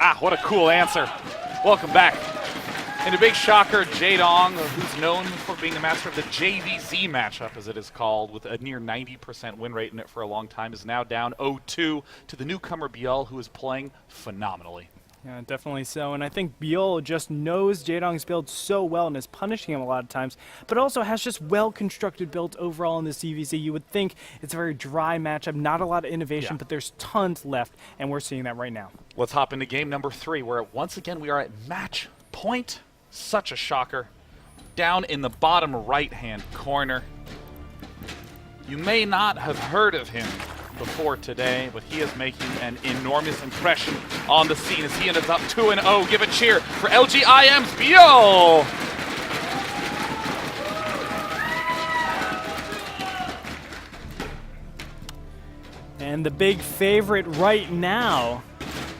Ah, what a cool answer. Welcome back. And a big shocker, Jaedong, who's known for being the master of the ZvZ matchup, as it is called, with a near 90% win rate in it for a long time, is now down 0-2 to the newcomer Byul, who is playing phenomenally. Yeah, definitely so. And I think Byul just knows Jaedong's build so well and is punishing him a lot of times, but also has just well-constructed builds overall in the ZvZ. You would think it's a very dry matchup, not a lot of innovation, but there's tons left, and we're seeing that right now. Let's hop into game number 3, where once again we are at match point. Such a shocker. Down in the bottom right-hand corner. You may not have heard of him before today, but he is making an enormous impression on the scene as he ends up 2-0. Give a cheer for LGIM's Byul! And the big favorite right now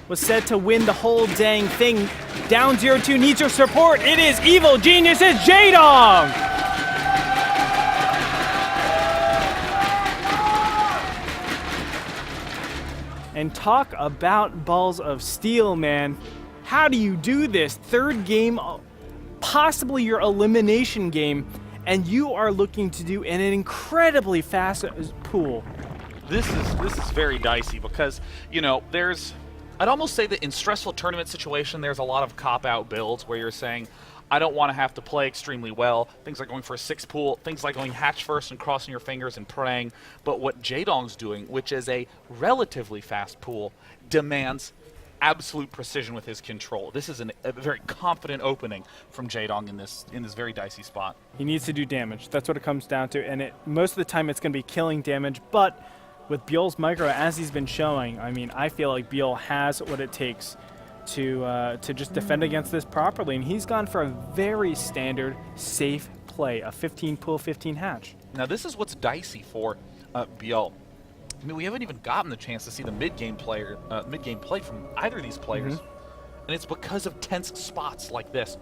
was set to win the whole dang thing. Down 0-2, needs your support. It is Evil Genius's Jaedong! And talk about balls of steel, man. How do you do this? Third game, possibly your elimination game, and you are looking to do an incredibly fast pool. This is very dicey because, you know, I'd almost say that in stressful tournament situation, there's a lot of cop-out builds where you're saying, I don't want to have to play extremely well. Things like going for a 6 pool, things like going hatch first and crossing your fingers and praying. But what Jaedong's doing, which is a relatively fast pool, demands absolute precision with his control. This is a very confident opening from Jaedong in this very dicey spot. He needs to do damage. That's what it comes down to. And most of the time it's going to be killing damage, but with Byul's micro, as he's been showing, I mean, I feel like Byul has what it takes to just defend against this properly, and he's gone for a very standard, safe play, a 15 pool, 15 hatch. Now, this is what's dicey for Byul. I mean, we haven't even gotten the chance to see the mid-game play from either of these players, and it's because of tense spots like this.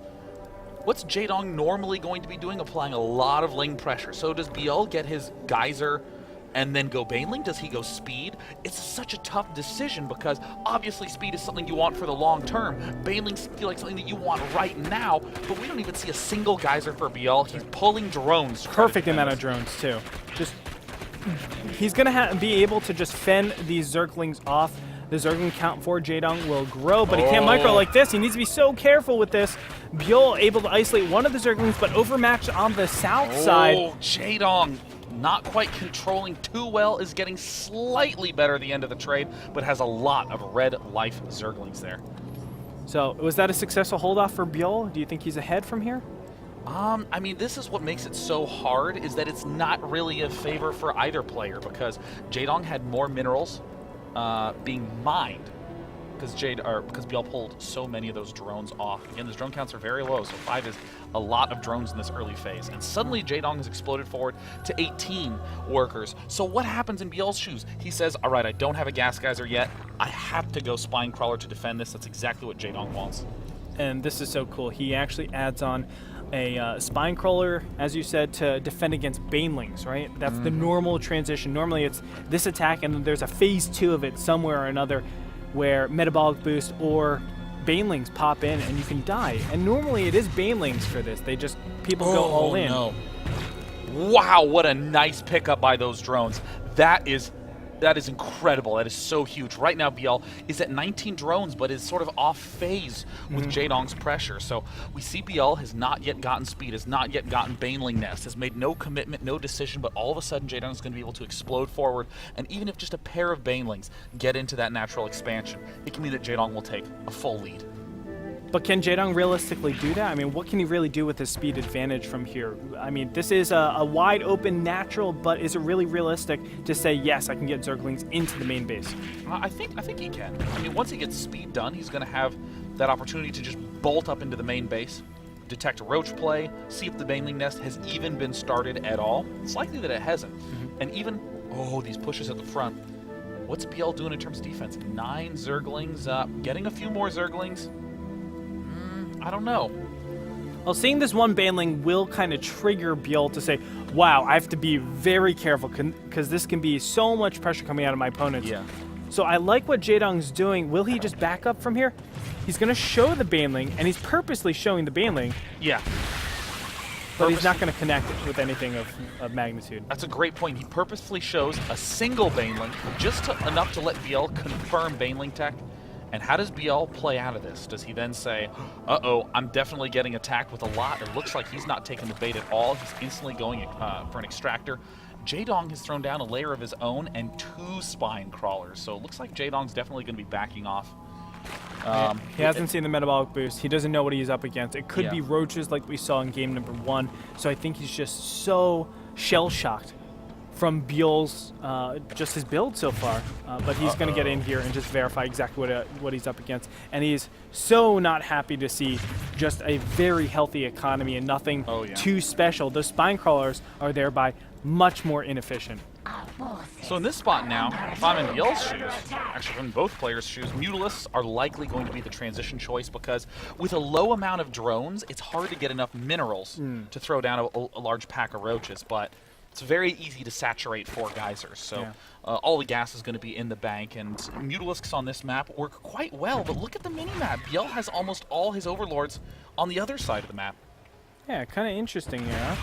What's Jaedong normally going to be doing? Applying a lot of lane pressure. So does Byul get his geyser and then go Baneling? Does he go speed? It's such a tough decision because obviously speed is something you want for the long term. Banelings feel like something that you want right now, but we don't even see a single geyser for Byul. He's pulling drones. Perfect amount of drones too. Just he's gonna be able to just fend these Zerglings off. The Zergling count for Jaedong will grow, but he can't micro like this. He needs to be so careful with this. Byul able to isolate one of the Zerglings, but overmatched on the south side. Oh, Jaedong not quite controlling too well, is getting slightly better at the end of the trade, but has a lot of red life Zerglings there. So was that a successful holdoff for Byul? Do you think he's ahead from here? I mean, this is what makes it so hard, is that it's not really a favor for either player, because Jaedong had more minerals being mined, because Byul pulled so many of those drones off. Again, those drone counts are very low, so 5 is a lot of drones in this early phase. And suddenly Jaedong has exploded forward to 18 workers. So what happens in Byul's shoes? He says, all right, I don't have a gas geyser yet. I have to go Spine Crawler to defend this. That's exactly what Jaedong wants. And this is so cool. He actually adds on a Spine Crawler, as you said, to defend against Banelings, right? That's the normal transition. Normally it's this attack, and then there's a phase 2 of it somewhere or another where Metabolic Boost or Banelings pop in and you can die. And normally it is Banelings for this. People go all in. No. Wow, what a nice pickup by those drones. That is incredible. That is so huge. Right now, Byul is at 19 drones, but is sort of off phase with Jaedong's pressure. So we see Byul has not yet gotten speed, has not yet gotten Baneling Nest, has made no commitment, no decision, but all of a sudden Jaedong is going to be able to explode forward. And even if just a pair of Banelings get into that natural expansion, it can mean that Jaedong will take a full lead. But can Jaedong realistically do that? I mean, what can he really do with his speed advantage from here? I mean, this is a wide open natural, but is it really realistic to say, yes, I can get Zerglings into the main base? I think he can. I mean, once he gets speed done, he's going to have that opportunity to just bolt up into the main base, detect a roach play, see if the Baneling Nest has even been started at all. It's likely that it hasn't. And even, these pushes at the front. What's Byul doing in terms of defense? 9 Zerglings, getting a few more Zerglings. I don't know. Well, seeing this one Baneling will kind of trigger Byul to say, wow, I have to be very careful because this can be so much pressure coming out of my opponents. Yeah. So I like what Jaedong's doing. Will he just back up from here? He's going to show the Baneling, and he's purposely showing the Baneling. Yeah. But he's not going to connect with anything of magnitude. That's a great point. He purposefully shows a single Baneling, just enough to let Byul confirm Baneling tech. And how does Byul play out of this? Does he then say, uh-oh, I'm definitely getting attacked with a lot? It looks like he's not taking the bait at all. He's instantly going for an extractor. Jaedong has thrown down a layer of his own and 2 spine crawlers. So it looks like Jaedong's definitely going to be backing off. He hasn't seen the metabolic boost. He doesn't know what he's up against. It could be roaches like we saw in game number 1. So I think he's just so shell-shocked from Byul's, just his build so far. But he's going to get in here and just verify exactly what he's up against. And he's so not happy to see just a very healthy economy and nothing too special. Those spine crawlers are thereby much more inefficient. So in this spot now, if I'm in Byul's shoes, actually in both players' shoes, Mutalisks are likely going to be the transition choice because with a low amount of drones, it's hard to get enough minerals to throw down a large pack of roaches, but it's very easy to saturate 4 geysers. So all the gas is going to be in the bank, and Mutalisks on this map work quite well, but look at the mini-map. Byul has almost all his overlords on the other side of the map. Yeah, kind of interesting, yeah.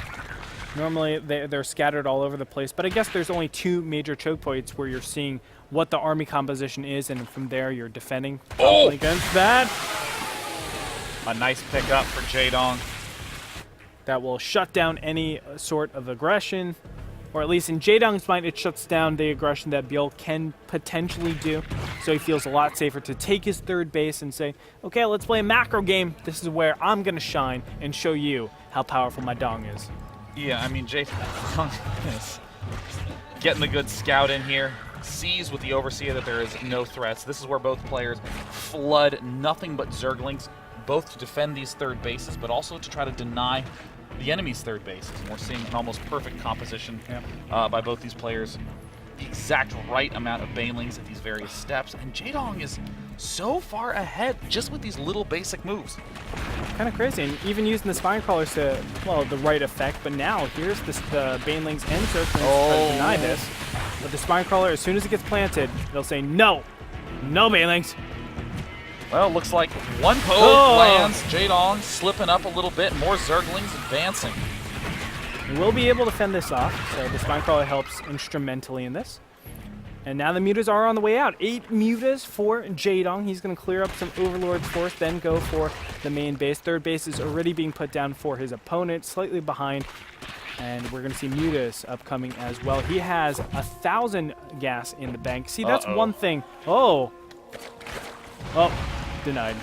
Normally, they're scattered all over the place, but I guess there's only 2 major choke points where you're seeing what the army composition is, and from there you're defending against that. A nice pickup for Jaedong. That will shut down any sort of aggression, or at least in Jaedong's mind, it shuts down the aggression that Byul can potentially do. So he feels a lot safer to take his 3rd base and say, okay, let's play a macro game. This is where I'm going to shine and show you how powerful my dong is. Yeah, I mean, Jaedong is getting the good scout in here. Sees with the Overseer that there is no threats. This is where both players flood nothing but Zerglings, both to defend these 3rd bases, but also to try to deny the enemy's 3rd bases. And we're seeing an almost perfect composition by both these players. The exact right amount of Banelings at these various steps, and Jaedong is so far ahead just with these little basic moves. Kind of crazy, and even using the spine crawlers to, well, the right effect, but now here's the Banelings and Zerglings try to deny this. But the spine crawler, as soon as it gets planted, they'll say, no, no Banelings. Well, looks like one poke lands. Jaedong slipping up a little bit, more Zerglings advancing. We'll be able to fend this off, so the spine crawler helps instrumentally in this. And now the mutas are on the way out. 8 mutas for Jaedong. He's going to clear up some overlords for us, then go for the main base. 3rd base is already being put down for his opponent, slightly behind. And we're going to see mutas upcoming as well. He has 1,000 gas in the bank. See, that's one thing. Oh, denied.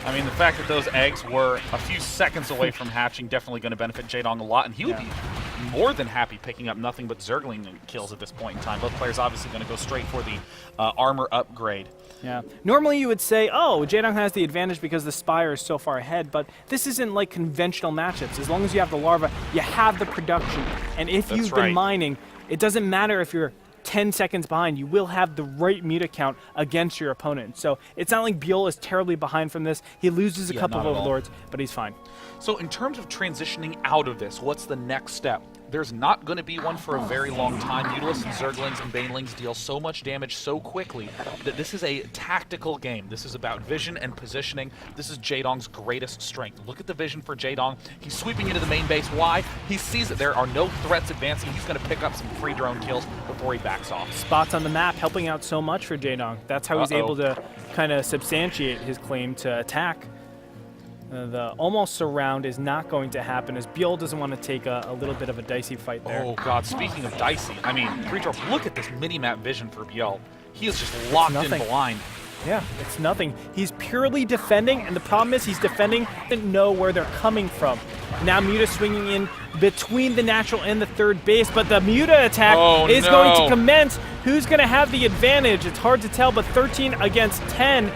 I mean, the fact that those eggs were a few seconds away from hatching definitely going to benefit Jaedong a lot, and he would be more than happy picking up nothing but Zergling kills at this point in time. Both players obviously going to go straight for the armor upgrade. Yeah. Normally you would say, oh, Jaedong has the advantage because the Spire is so far ahead, but this isn't like conventional matchups. As long as you have the larva, you have the production. And if you've been mining, it doesn't matter if you're 10 seconds behind, you will have the right muta count against your opponent. So it's not like Byul is terribly behind from this. He loses a couple of overlords, but he's fine. So in terms of transitioning out of this, what's the next step? There's not going to be one for a very long time. Mutalisks and Zerglings and Banelings deal so much damage so quickly that this is a tactical game. This is about vision and positioning. This is Jaedong's greatest strength. Look at the vision for Jaedong. He's sweeping into the main base. Why? He sees that there are no threats advancing. He's going to pick up some free drone kills before he backs off. Spots on the map helping out so much for Jaedong. That's how he's able to kind of substantiate his claim to attack. The almost surround is not going to happen as Byul doesn't want to take a little bit of a dicey fight there. Oh, God. Speaking of dicey, I mean, look at this mini-map vision for Byul. He is just locked in blind. Yeah, it's nothing. He's purely defending, and the problem is he's defending, doesn't know where they're coming from. Now Muta swinging in between the natural and the 3rd base, but the Muta attack is going to commence. Who's going to have the advantage? It's hard to tell, but 13 against 10.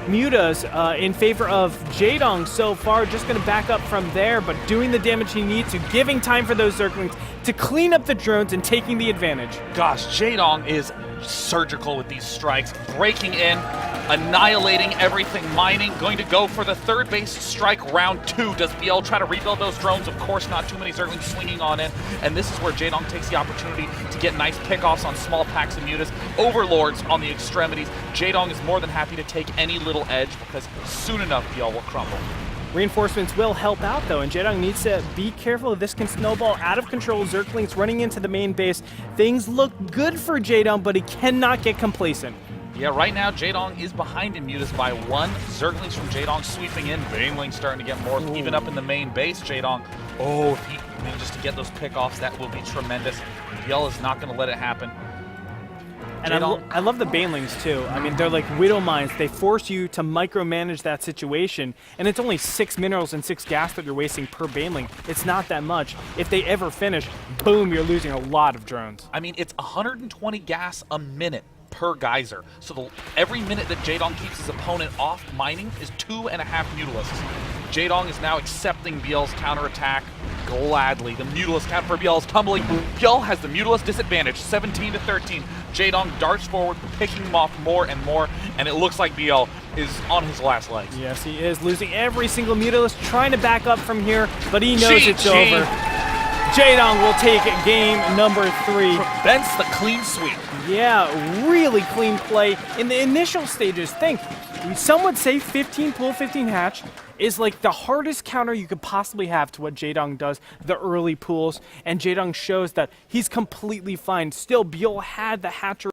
Mutas in favor of Jaedong so far, just going to back up from there, but doing the damage he needs to, giving time for those Zerglings to clean up the drones and taking the advantage. Gosh, Jaedong is surgical with these strikes, breaking in, annihilating everything mining, going to go for the third base strike round 2. Does Byul try to rebuild those drones? Of course not, too many Zerglings swinging on in, and this is where Jaedong takes the opportunity to get nice pickoffs on small packs and mutas, overlords on the extremities. Jaedong is more than happy to take any little edge because soon enough Byul will crumble. Reinforcements will help out though, and Jaedong needs to be careful. This can snowball out of control. Zerglings running into the main base. Things look good for Jaedong, but he cannot get complacent. Yeah, right now Jaedong is behind in mutas by 1. Zerglings from Jaedong sweeping in. Banelings starting to get more, even up in the main base. Jaedong, oh, if he manages to get those pickoffs, that will be tremendous. Byul is not going to let it happen. And I love the Banelings too. I mean, they're like Widow Mines. They force you to micromanage that situation, and it's only 6 minerals and 6 gas that you're wasting per Baneling. It's not that much. If they ever finish, boom, you're losing a lot of drones. I mean, it's 120 gas a minute per geyser. So every minute that Jaedong keeps his opponent off mining is 2.5 Mutalisks. Jaedong is now accepting Byul's counterattack gladly. The Mutalist count for Byul is tumbling. Byul has the Mutalist disadvantage, 17 to 13. Jaedong darts forward, picking him off more and more, and it looks like Byul is on his last legs. Yes, he is losing every single Mutalist, trying to back up from here, but he knows it's over. Jaedong will take game number 3. Prevents the clean sweep. Yeah, really clean play. In the initial stages, some would say 15 pull, 15 hatch is like the hardest counter you could possibly have to what Jaedong does, the early pools, and Jaedong shows that he's completely fine. Still, Byul had the hatcher